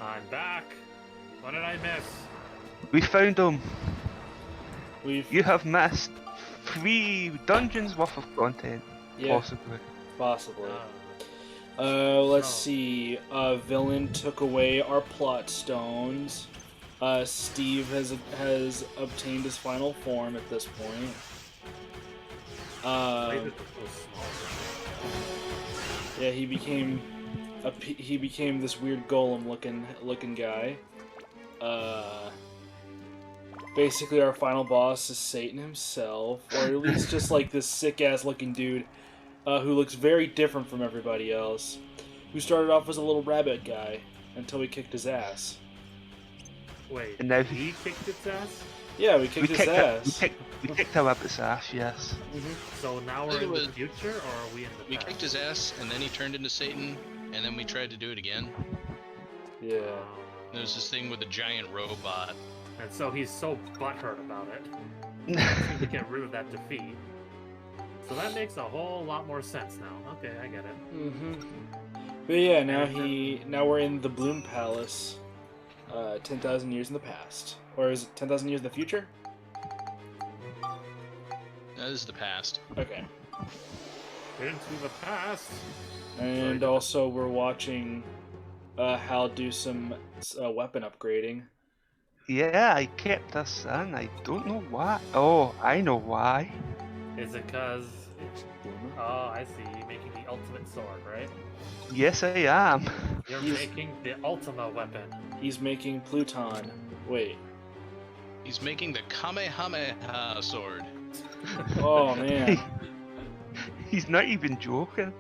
I'm back. What did I miss? We found him. We've You have missed 3 dungeons worth of content, yeah, possibly. possibly. Oh. Let's see. Villain took away our plot stones. Steve has obtained his final form at this point. Wait, it was small. Yeah, he became this weird golem looking guy. Basically our final boss is Satan himself, or at least just like this sick ass looking dude, who looks very different from everybody else. Who started off as a little rabbit guy until we kicked his ass. Wait, And now he kicked its ass? Yeah, we kicked his ass. We kicked our rabbit's ass, yes. So now we're in the future, or are we in the We past? kicked his ass, and then he turned into Satan, and then we tried to do it again. Yeah. There's this thing with a giant robot. And so he's so butthurt about it. To get rid of that defeat. So that makes a whole lot more sense now. Okay, I get it. But yeah, now we're in the Bloom Palace. 10,000 years in the past. Or is it 10,000 years in the future? That is the past. Okay. Into the past. And also we're watching Hal do some weapon upgrading. Yeah, I kept this in. I don't know why. Oh, I know why. Is it because... Oh, I see. You're making the ultimate sword, right? Yes, I am. You're making the ultima weapon. He's making Pluton. Wait. He's making the Kamehameha sword. Oh, man. He's not even joking.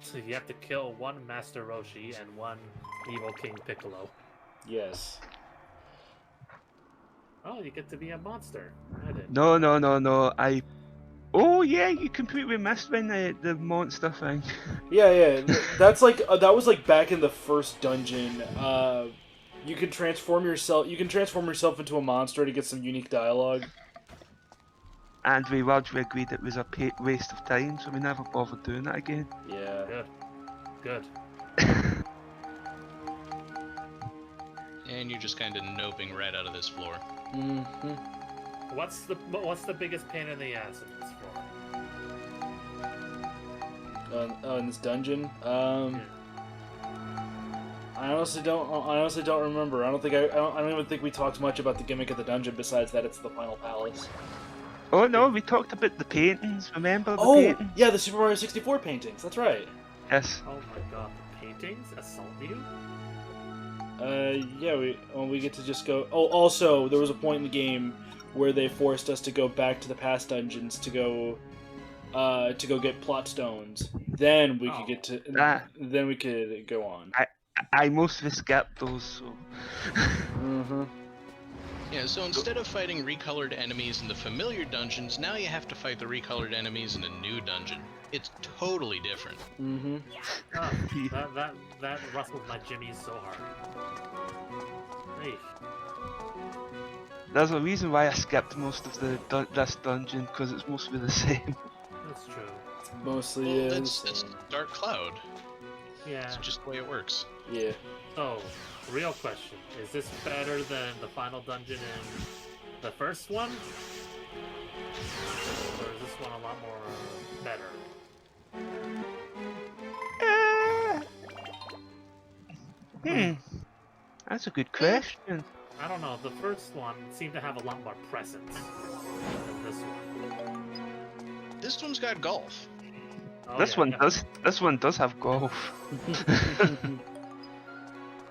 So you have to kill one Master Roshi and one evil King Piccolo. Yes. Oh, you get to be a monster. I did. No. Oh yeah, you completely missed when the monster thing. Yeah. That's like that was like back in the first dungeon. You can transform yourself into a monster to get some unique dialogue. And we largely agreed it was a waste of time, so we never bothered doing that again. Yeah. Good. And you're just kind of noping right out of this floor. What's the biggest pain in the ass in this floor? In this dungeon, I honestly don't remember. I don't even think we talked much about the gimmick of the dungeon. Besides that, it's the final palace. Oh no, we talked about the paintings. Remember the paintings? Yeah, the Super Mario 64 paintings. That's right. Yes. Oh my god, the paintings assault you? Yeah, we get to just go. Oh, also, there was a point in the game where they forced us to go back to the past dungeons to go get plot stones. Then we could get to. Then we could go on. I mostly skipped those. So. Yeah, so instead of fighting recolored enemies in the familiar dungeons, now you have to fight the recolored enemies in a new dungeon. It's totally different. Oh, that rustled my jimmies so hard. Hey. There's a reason why I skipped most of this dungeon, because it's mostly the same. That's true. Mostly That's Dark Cloud. Yeah. It's just the way it works. Yeah. So, real question. Is this better than the final dungeon in the first one? Or is this one a lot more better? That's a good question. I don't know. The first one seemed to have a lot more presence than this one. This one's got golf. Oh, This one does have golf.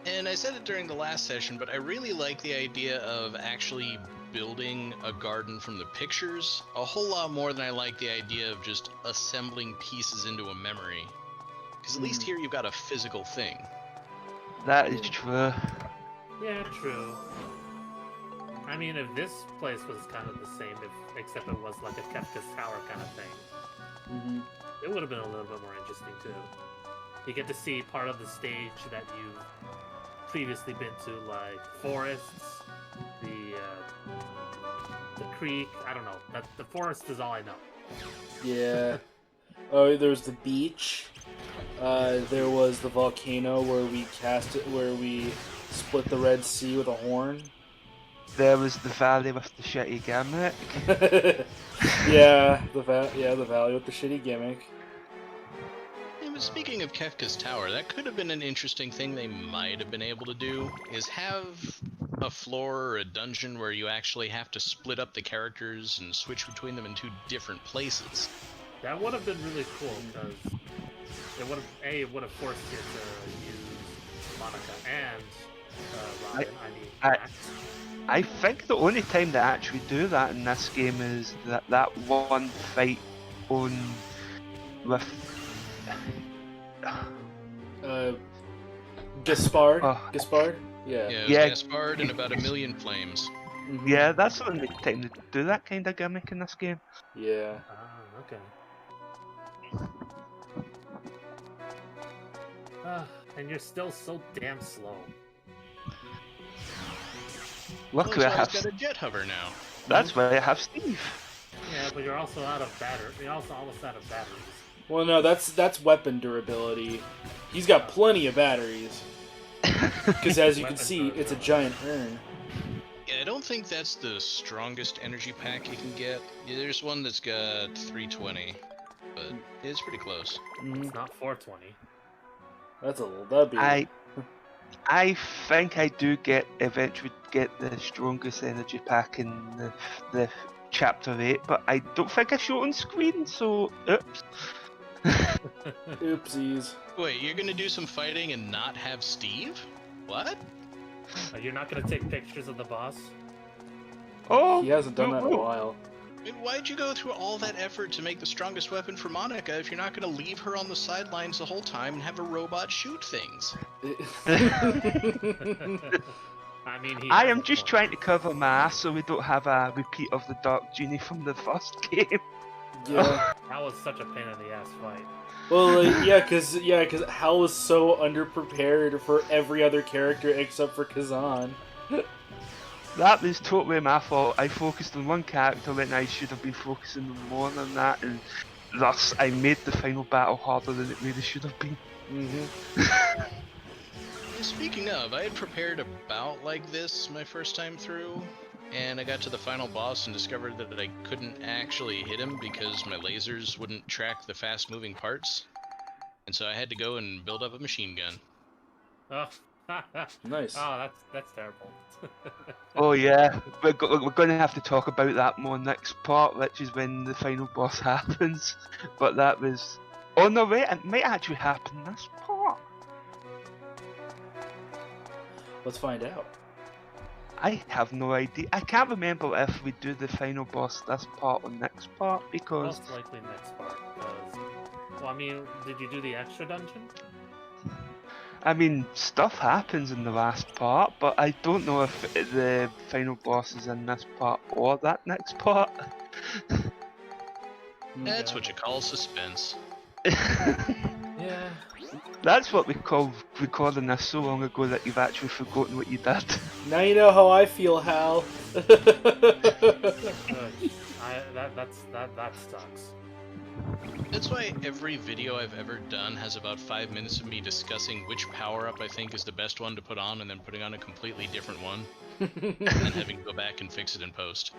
And I said it during the last session, but I really like the idea of actually building a garden from the pictures a whole lot more than I like the idea of just assembling pieces into a memory. Because at least here you've got a physical thing. That is true. Yeah, true. I mean, if this place was kind of the same, except it was like a Kefka's Tower kind of thing, it would have been a little bit more interesting too. You get to see part of the stage that you've previously been to, like forests, the creek. I don't know. The forest is all I know. Yeah. Oh, there's the beach. There was the volcano where we split the Red Sea with a horn. There was the valley with the shitty gimmick. Yeah, the valley with the shitty gimmick. Yeah, but speaking of Kefka's Tower, that could have been an interesting thing they might have been able to do, is have a floor or a dungeon where you actually have to split up the characters and switch between them in 2 different places. That would have been really cool, because it would have forced you to use Monica and Robin, Max. I think the only time they actually do that in this game is that one fight on with Gaspard? Oh. Gaspard? Yeah. Yeah, it was Yeah. Gaspard and about 1,000,000 flames. Mhm. yeah, that's the only time they do that kind of gimmick in this game. Yeah. Ah, okay. And you're still so damn slow. Luckily, I Looks like have. he's got a jet hover now. That's why I have Steve. Yeah, but you're also out of battery. You're also almost out of batteries. Well, no, that's weapon durability. He's got plenty of batteries. Because as you can Weapon see, it's a durability. giant urn. Yeah, I don't think that's the strongest energy pack you can get. Yeah, there's one that's got 320, but it's pretty close. Mhm. It's not 420. That'd be. I think I do eventually get the strongest energy pack in the chapter 8, but I don't think I show it on screen, so oops. Oopsies. Wait, you're gonna do some fighting and not have Steve? What? You're not gonna take pictures of the boss? Oh, He hasn't done that in a no. while. I mean, why'd you go through all that effort to make the strongest weapon for Monica if you're not gonna leave her on the sidelines the whole time and have a robot shoot things? I mean, I am just trying to cover my ass so we don't have a repeat of the Dark Genie from the first game. Yeah. That was such a pain in the ass fight. Well, because Hal was so underprepared for every other character except for Kazan. That was totally my fault. I focused on one character when I should have been focusing on more than that, and thus I made the final battle harder than it really should have been. Mm-hmm. Speaking of, I had prepared a bout like this my first time through, and I got to the final boss and discovered that I couldn't actually hit him because my lasers wouldn't track the fast-moving parts, and so I had to go and build up a machine gun. Oh, Nice. Oh, that's terrible. Oh yeah, we're going to have to talk about that more next part, which is when the final boss happens. But that was... Oh no, wait, it might actually happen this part. Let's find out. I have no idea. I can't remember if we do the final boss this part or next part, because... Most likely next part, because... Well, I mean, did you do the extra dungeon? I mean, stuff happens in the last part, but I don't know if the final boss is in this part or that next part. That's what you call suspense. Yeah. That's what we call recording this so long ago that you've actually forgotten what you did. Now you know how I feel, Hal. That sucks. That's why every video I've ever done has about 5 minutes of me discussing which power-up I think is the best one to put on and then putting on a completely different one, and then having to go back and fix it in post.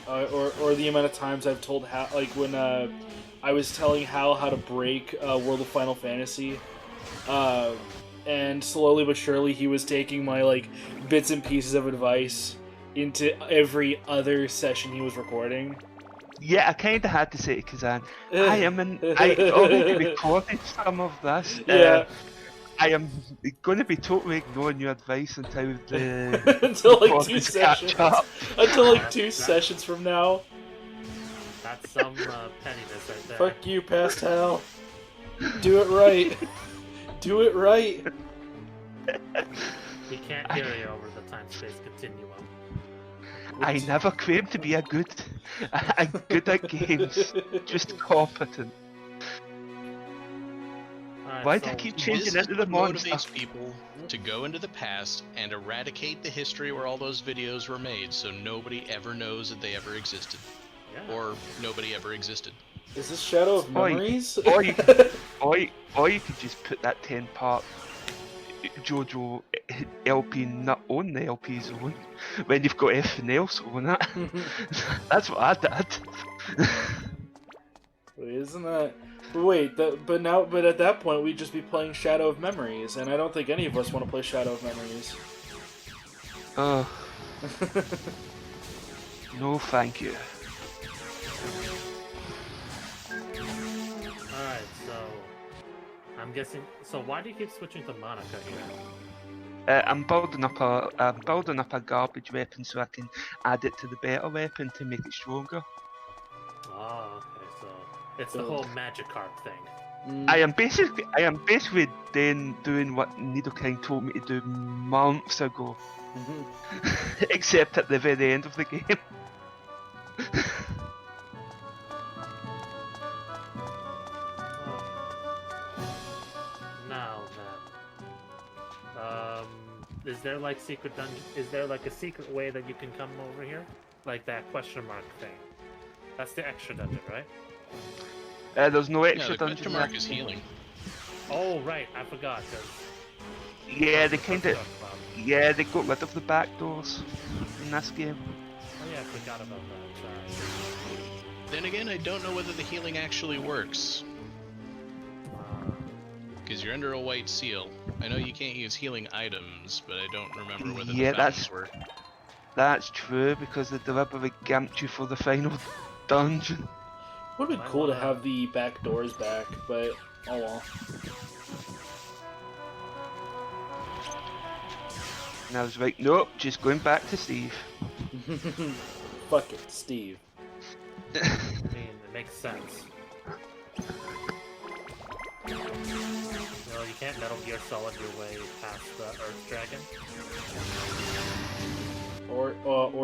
Or the amount of times I've told Hal, like when I was telling Hal how to break World of Final Fantasy, and slowly but surely he was taking my like bits and pieces of advice into every other session he was recording. Yeah, I kinda had to say to Kazan, I already recorded some of this. Yeah. I am going to be totally ignoring your advice until the until like 2 recordings catch sessions. up. Until like 2 sessions from now. That's some pettiness right there. Fuck you, past Hal. Do it right. Do it right. We can't hear you over the time-space continuum. I never claimed to be a good at games, just competent. Alright, Why so do I keep This changing is into the what monster? motivates people to go into the past and eradicate the history where all those videos were made, so nobody ever knows that they ever existed, Yeah. or nobody ever existed. Is this Shadow of Memories? Or you could just put that 10-part JoJo LP not on the LP zone when you've got everything else on it. That's what I did. Wait, isn't that? Wait, but at that point we'd just be playing Shadow of Memories, and I don't think any of us want to play Shadow of Memories. No, thank you. Alright, so I'm guessing. So why do you keep switching to Monica here? I'm building up a garbage weapon so I can add it to the better weapon to make it stronger. Oh, okay, so it's the whole Magikarp thing. I am basically then doing what Nidoking told me to do months ago. Except at the very end of the game. Now then, is there like secret dungeon? Is there like a secret way that you can come over here, like that question mark thing? That's the extra dungeon, right? There's no extra the dungeon. question mark is healing. Oh right, I forgot. Yeah, they kind of. Yeah, they got rid of the back doors in this game. Oh yeah, I forgot about that. Sorry. Then again, I don't know whether the healing actually works. Because you're under a white seal. I know you can't use healing items, but I don't remember whether the fountains work. That's true, because they deliberately gamped you for the final dungeon. Would have been cool to have the back doors back, but oh well. And I was like, nope, just going back to Steve. Fuck it, Steve. I mean, it makes sense. You know, you can't Metal Gear Solid your way past the Earth Dragon. Or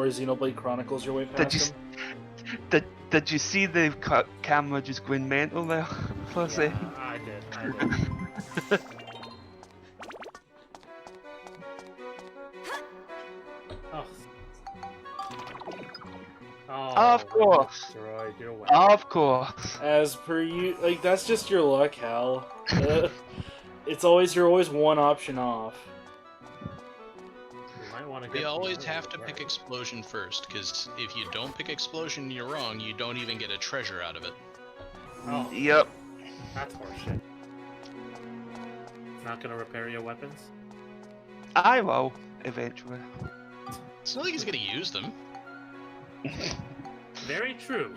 Xenoblade Chronicles your way past him. Did you see the camera just going mental there for a second? I did. Oh, of course. Destroyed your way. Of course. As per you, like that's just your luck, Hal. You're always one option off. We always have to pick explosion first, because if you don't pick explosion, you're wrong. You don't even get a treasure out of it. Oh. Yep. That's horseshit. It's not gonna repair your weapons? I will, eventually. It's not like he's gonna use them. Very true.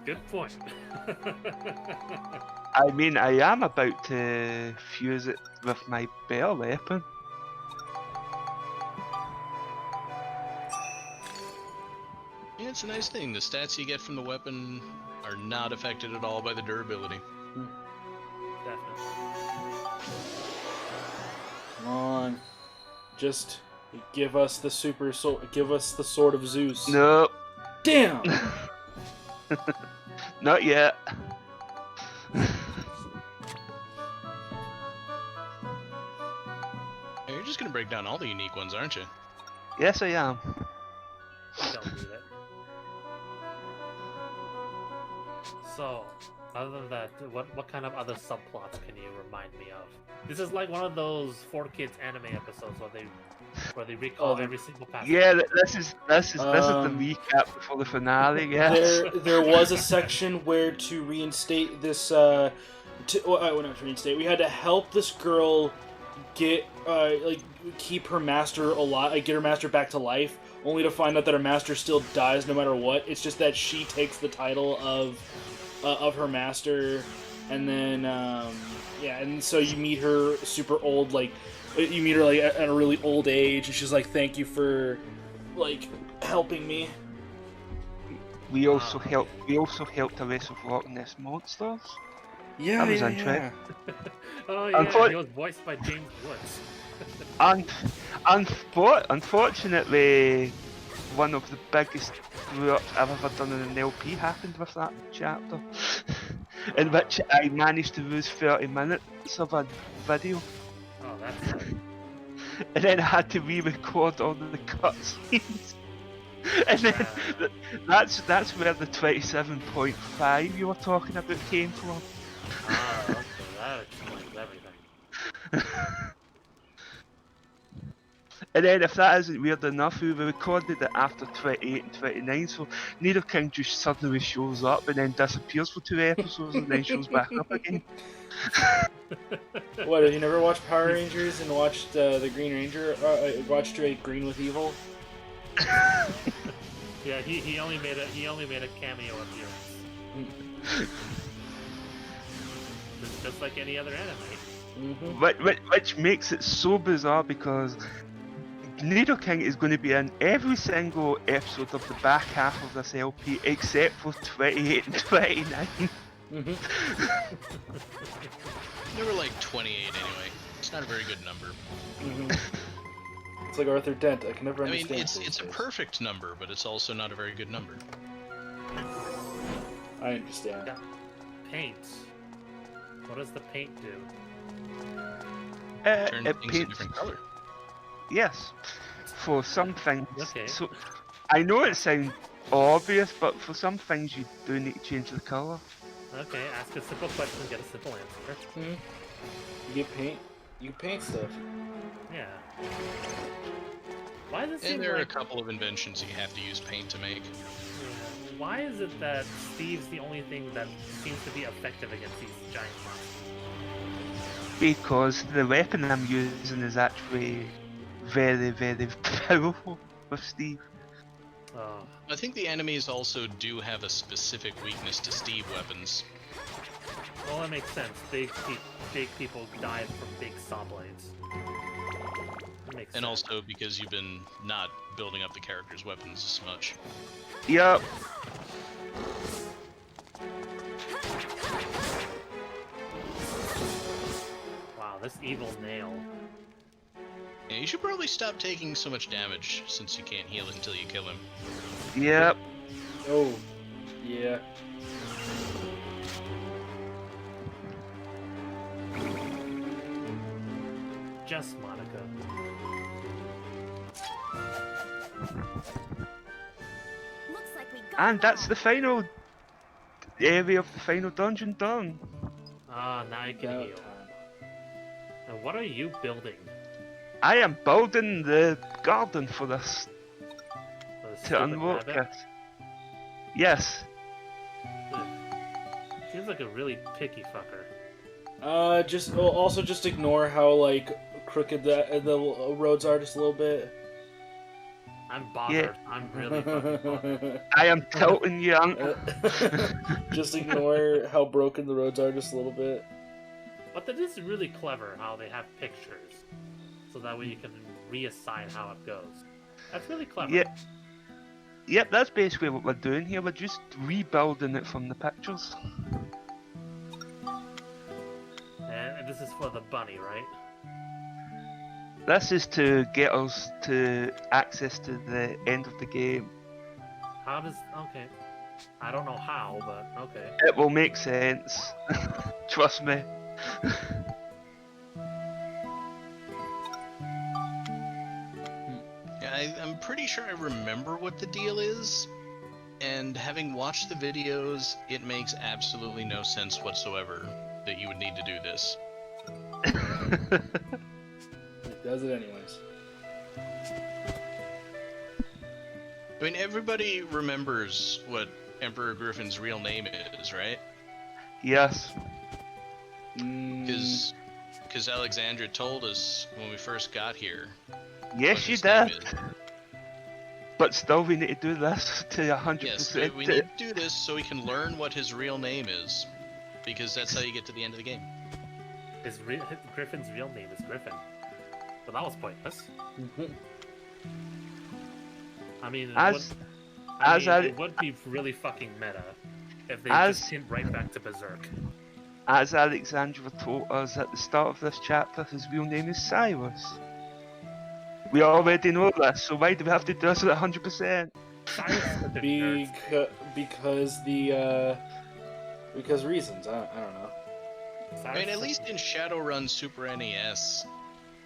Good point. I mean, I am about to fuse it with my bear weapon. Yeah, it's a nice thing. The stats you get from the weapon are not affected at all by the durability. Definitely. Come on, just give us the give us the Sword of Zeus. No. Damn. Not yet. You're just gonna break down all the unique ones, aren't you? Yes, I am. Don't need it. So, other than that, what kind of other subplots can you remind me of? This is like one of those 4Kids anime episodes where they recall every single passage. Yeah, this is the recap before the finale. Yes. There was a section where to reinstate this. Not to reinstate. We had to help this girl get keep her master alive, get her master back to life, only to find out that her master still dies no matter what. It's just that she takes the title of her master, and then and so you meet her super old, you meet her at a really old age, and she's like, "Thank you for helping me." We also helped a race of Loch Ness monsters. Yeah, that was interesting. Oh yeah, he was voiced by James Woods. Unfortunately, one of the biggest screw-ups I've ever done in an LP happened with that chapter, in which I managed to lose 30 minutes of a video. Oh, that's right. And then I had to re-record all the cutscenes. And then that's where the 27.5 you were talking about came from. Ah, okay, that explains everything. And then if that isn't weird enough, we recorded it after 28 and 29, so Neither King just suddenly shows up and then disappears for 2 episodes and then shows back up again. What, have you never watched Power Rangers and watched the Green Ranger? Watched Green with Evil? Yeah, he only made a cameo appearance. Just like any other anime. Mm-hmm. Which makes it so bizarre because Neither King is going to be in every single episode of the back half of this LP except for 28 and 29. Mm-hmm. They were like 28 anyway. It's not a very good number. Mm-hmm. It's like Arthur Dent. I can never I mean, understand. it's a perfect number, but it's also not a very good number. I understand. Yeah. Paint. What does the paint do? Turn It things a paints, different color. yes, for some things. Okay. So I know it sounds obvious, but for some things you do need to change the colour. Okay, ask a simple question and get a simple answer. Mm-hmm. You get paint. You can paint stuff. Yeah. Why does it seem And there are a like... couple of inventions you have to use paint to make. Yeah. Why is it that Steve's the only thing that seems to be effective against these giant monsters? Because the weapon I'm using is actually very, very powerful with Steve. Oh. I think the enemies also do have a specific weakness to Steve weapons. Well, that makes sense. Big people died from big saw blades. That makes And sense. also because you've been not building up the character's weapons as much. Yep. Wow, this evil nail. Yeah, you should probably stop taking so much damage since you can't heal until you kill him. Yep. Oh, yeah. Just Monica. Looks like we got And it that's all. the final area of the final dungeon done. Ah, now you can About heal. time. And what are you building? I am building the garden for this A to stupid unlock rabbit? it. Yes. Ugh. Seems like a really picky fucker. Also just ignore how like crooked the roads are just a little bit. I'm bothered. I'm really fucking bothered. I am tilting you, uncle. Just ignore how broken the roads are just a little bit. But that is really clever how they have pictures. So that way you can reassign how it goes. That's really clever. Yep. Yep, that's basically what we're doing here. We're just rebuilding it from the pictures. And this is for the bunny, right? This is to get us to access to the end of the game. How does... Okay. I don't know how, but okay. It will make sense. Trust me. Yeah, I'm pretty sure I remember what the deal is, and having watched the videos, it makes absolutely no sense whatsoever that you would need to do this. It does it anyways. I mean, everybody remembers what Emperor Griffin's real name is, right? Yes. Mm, Because Alexandra told us when we first got here. Yes, what you his name did. is. But still, we need to do this to 100%. Yes, we need to do this so we can learn what his real name is. Because that's how you get to the end of the game. Griffin's real name is Griffin. But that was pointless. I mean, it would be really fucking meta if they just hint right back to Berserk. As Alexandra told us at the start of this chapter, his real name is Cyrus. We already know this, so why do we have to do this at 100%? because reasons. I don't know. I mean, at least in Shadowrun Super NES,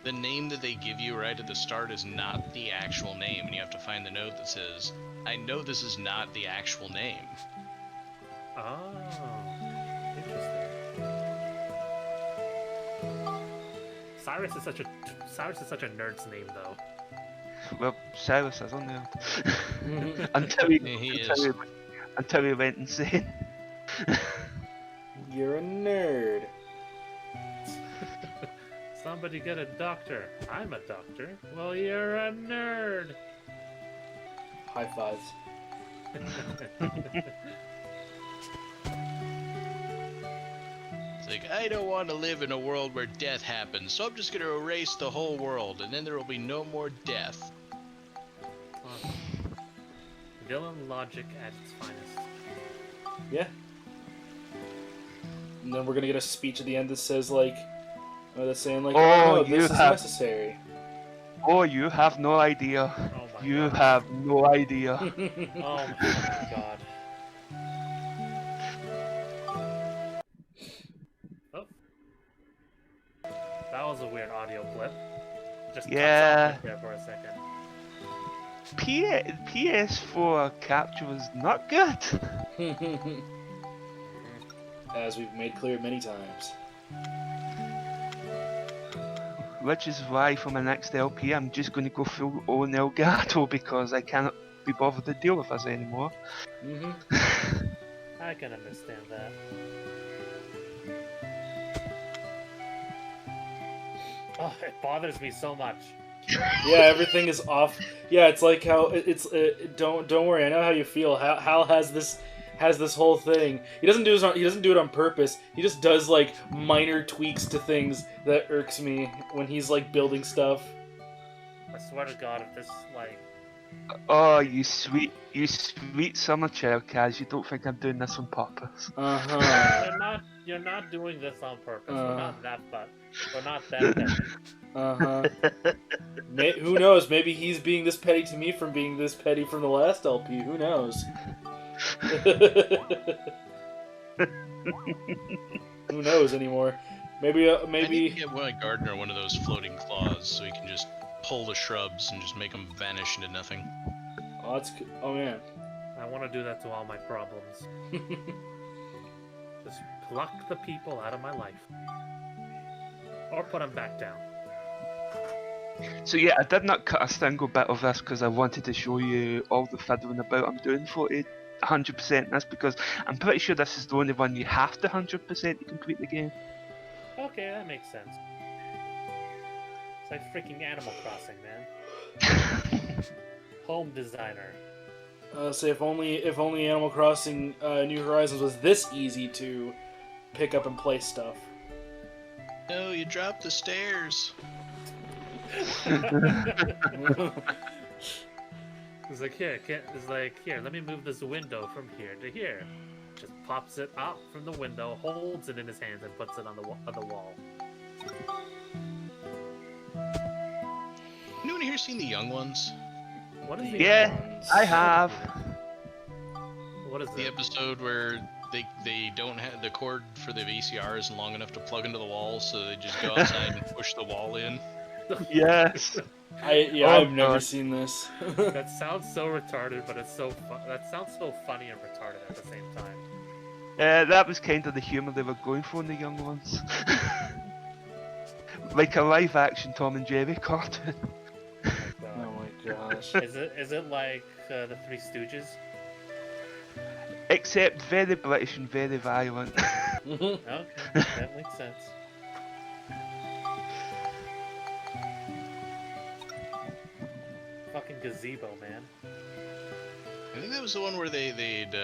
the name that they give you right at the start is not the actual name, and you have to find the note that says, I know this is not the actual name. Oh, interesting. Cyrus is such a nerd's name, though. Well, Cyrus is on there. until he went insane. You're a nerd. Somebody get a doctor. I'm a doctor. Well, you're a nerd. High fives. It's like, I don't want to live in a world where death happens, so I'm just going to erase the whole world, and then there will be no more death. Villain logic at its finest. Yeah. And then we're gonna get a speech at the end that says like, that's saying like, oh no, this is necessary. Oh, you have no idea. Oh my You God. have no idea. Oh my God. Oh. That was a weird audio clip. Just cuts off right there for a second. PS4 capture was not good. As we've made clear many times. Which is why for my next LP I'm just going to go full on Elgato because I cannot be bothered to deal with us anymore. I can understand that. Oh, it bothers me so much. Yeah, everything is off. Yeah, it's like how it's. Don't worry. I know how you feel. Hal has this whole thing. He doesn't do it on purpose. He just does like minor tweaks to things that irks me when he's like building stuff. I swear to God, if this like. Oh, you sweet summer child, Kaz. You don't think I'm doing this on purpose? You're not doing this on purpose. We're not that petty. Who knows? Maybe he's being this petty to me from being this petty from the last LP. Who knows? Who knows anymore? Maybe. I need to get Gardner one of those floating claws so he can just pull the shrubs and just make them vanish into nothing. Oh, that's good. Oh man. I want to do that to all my problems. Just pluck the people out of my life. Or put them back down. So yeah, I did not cut a single bit of this because I wanted to show you all the fiddling about I'm doing for it 100%. That's because I'm pretty sure this is the only one you have to 100% to complete the game. Okay, that makes sense. It's like freaking Animal Crossing, man. Home designer. Say if only Animal Crossing New Horizons was this easy to pick up and play stuff. No, you dropped the stairs. It's like here, let me move this window from here to here. Just pops it out from the window, holds it in his hands, and puts it on the wall. Anyone here seen The Young Ones? What is the Yeah, I have. What is The it? episode where they don't have the cord for the VCR isn't long enough to plug into the wall, so they just go outside and push the wall in. Yes. I've never seen this. That sounds so retarded, but it's so that sounds so funny and retarded at the same time. That was kind of the humour they were going for in The Young Ones. Like a live action Tom and Jerry cartoon. Oh my gosh. Is it like the Three Stooges? Except very British and very violent. Okay, that makes sense. Fucking gazebo, man. I think that was the one where they'd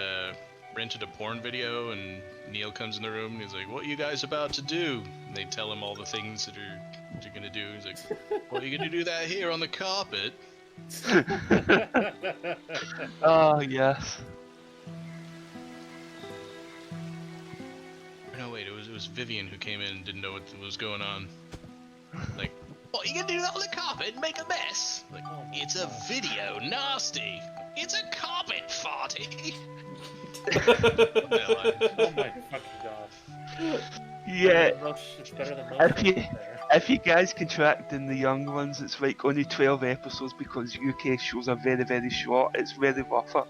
rented a porn video, and Neil comes in the room and he's like, "What are you guys about to do?" And they tell him all the things that you're gonna do. He's like, "Well, you're gonna do that here on the carpet." Oh yes. No, wait, it was Vivian who came in and didn't know what was going on. Like, "What, you gonna do that on the carpet and make a mess?" Like, "It's a video, nasty. It's a carpet farty." Oh my fucking god. Yeah, It's better than most if shows you out there. if you guys contract in the young ones, it's like only 12 episodes because UK shows are very very short. It's very worth it.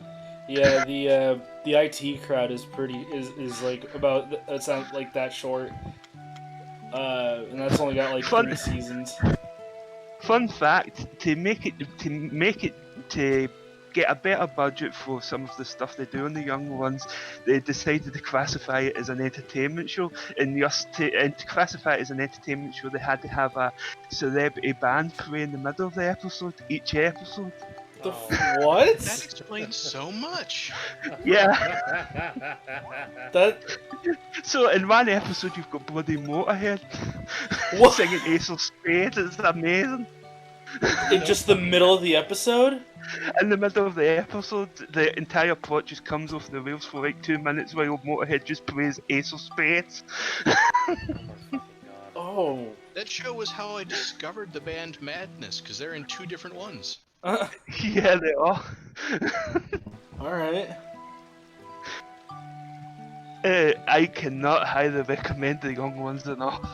Yeah, the IT crowd is like about it's not like that short. And that's only got like Fun- 3 seasons. Fun fact: to get a better budget for some of the stuff they do on the young ones, they decided to classify it as an entertainment show. And to classify it as an entertainment show, they had to have a celebrity band play in the middle of the episode, each episode. The Oh. what? That explains so much. Yeah. That So in one episode, you've got bloody Motorhead What? singing Ace of Spades. It's amazing. in just the middle of the episode? In the middle of the episode, the entire plot just comes off the rails for like 2 minutes while Motorhead just plays Ace of Spades. Oh my fucking god. Oh. That show was how I discovered the band Madness, because they're in 2 different ones. Yeah, they are. Alright. I cannot highly recommend the young ones enough.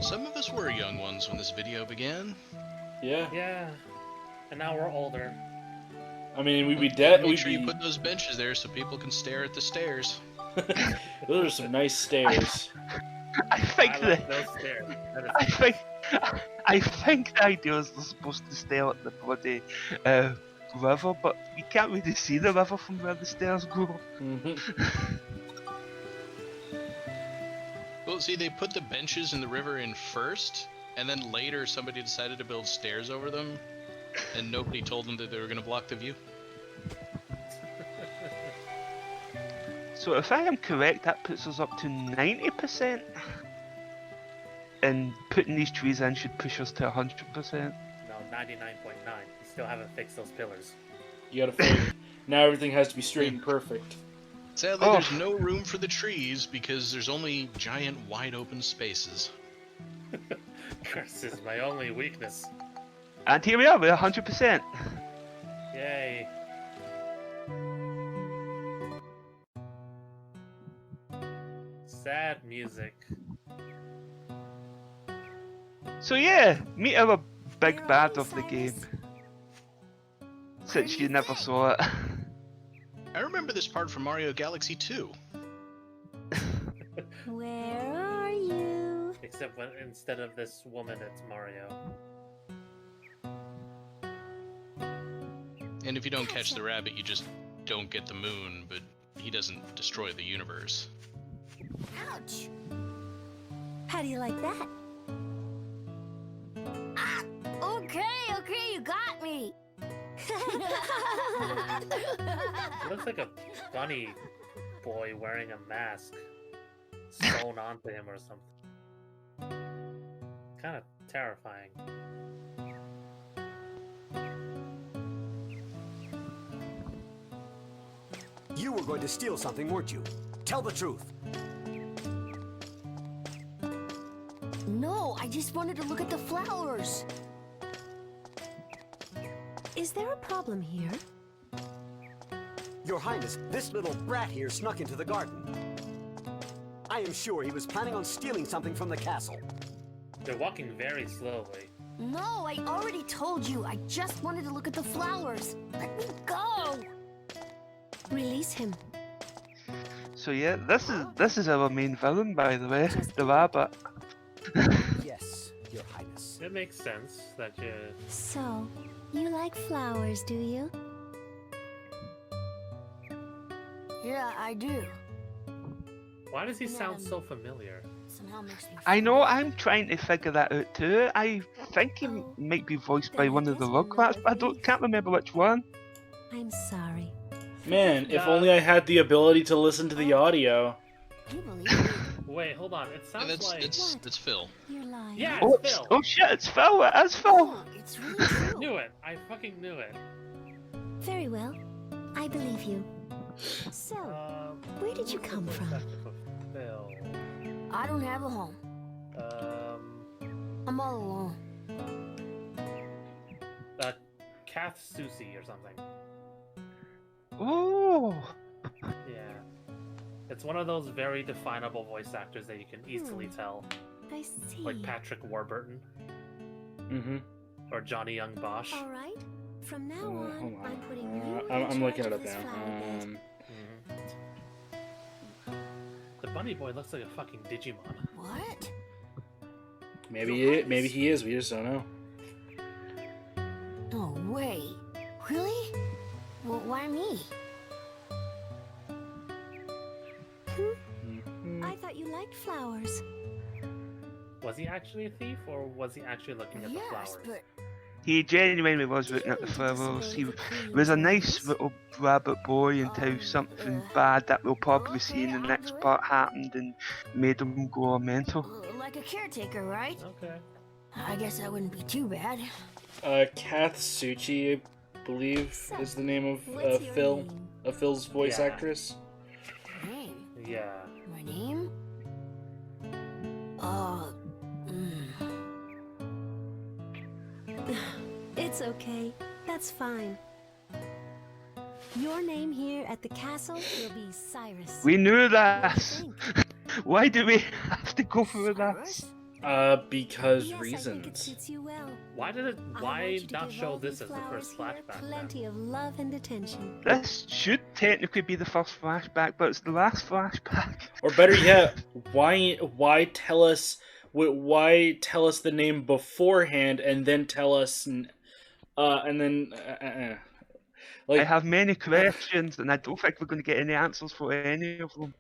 Some of us were young ones when this video began. Yeah. Yeah. And now we're older. I mean, we'd be dead. Make We'd sure be... you put those benches there so people can stare at the stairs. Those are some nice stairs. I think I like those stairs. That is I think the idea is they're supposed to stare at the bloody river, but you can't really see the river from where the stairs go. Mhm. Well, see, they put the benches in the river in first, and then later somebody decided to build stairs over them, and nobody told them that they were going to block the view. So if I am correct, that puts us up to 90%. And putting these trees in should push us to 100%. no, 99.9. You still haven't fixed those pillars. You gotta figure. Now everything has to be straight and perfect. Sadly, Oh. there's no room for the trees because there's only giant wide open spaces. This is my only weakness. And here we are, we're 100%. Yay. Sad music. So yeah, meet our big bad of the game. Since you never saw it. I remember this part from Mario Galaxy 2. Where are you? Except when instead of this woman, it's Mario. And if you don't catch the rabbit, you just don't get the moon, but he doesn't destroy the universe. Ouch! How do you like that? Ah! Okay, you got me! It looks like a bunny boy wearing a mask sewn onto him or something. Kind of terrifying. You were going to steal something, weren't you? Tell the truth. No, I just wanted to look at the flowers. Is there a problem here? Your Highness, this little brat here snuck into the garden. I am sure he was planning on stealing something from the castle. They're walking very slowly. No, I already told you. I just wanted to look at the flowers. Let me go. Release him. So yeah, this is our main villain, by the way, the rabbit. Yes, Your Highness. It makes sense that you... So, you like flowers, do you? Yeah, I do. Why does he sound so familiar? Somehow makes me I know, I'm trying to figure that out too. I think he might be voiced by one of the Rugrats, but can't remember which one. I'm sorry. Man, if only I had the ability to listen to the audio. You believe me? Wait, hold on. It And sounds it's, like... it's Phil. You're lying. Yeah, Oh, it's Phil. oh shit, it's Phil, it is Phil! Look, it's really true. Knew it. I fucking knew it. Very well. I believe you. So, where did you come from? Phil. I don't have a home. I'm all alone. Kath Susie or something. Oh! Yeah. It's one of those very definable voice actors that you can easily tell. I see. Like Patrick Warburton Mm-hmm. or Johnny Young Bosch. All right. From now Hold on, on. I'm putting you I'm looking it up this now. flower bed. The bunny boy looks like a fucking Digimon. What? Maybe he is. We just don't know. No way. Really? Well, why me? I thought you liked flowers. Was he actually a thief, or was he actually looking at the Yes, flowers? but He genuinely was looking at the flowers. He was a nice little rabbit boy until something bad that we'll probably see in the next part happened and made him go mental. like a caretaker, right? Okay. I guess that wouldn't be too bad. Kath Suchi, I believe, is the name of What's your Phil, name? Phil's voice Yeah. actress. Name? Yeah. My name? It's okay. That's fine. Your name here at the castle will be Cyrus. We knew What do this! you think? Why do we have to go through Cyrus? this? Because Yes, I think it reasons. suits you well. Why did it? I want Why you to not give show all this these as the flowers first here flashback? Then? Plenty of love and attention. This should technically be the first flashback, but it's the last flashback. Or better yet, why tell us the name beforehand and then tell us I have many questions, and I don't think we're going to get any answers for any of them.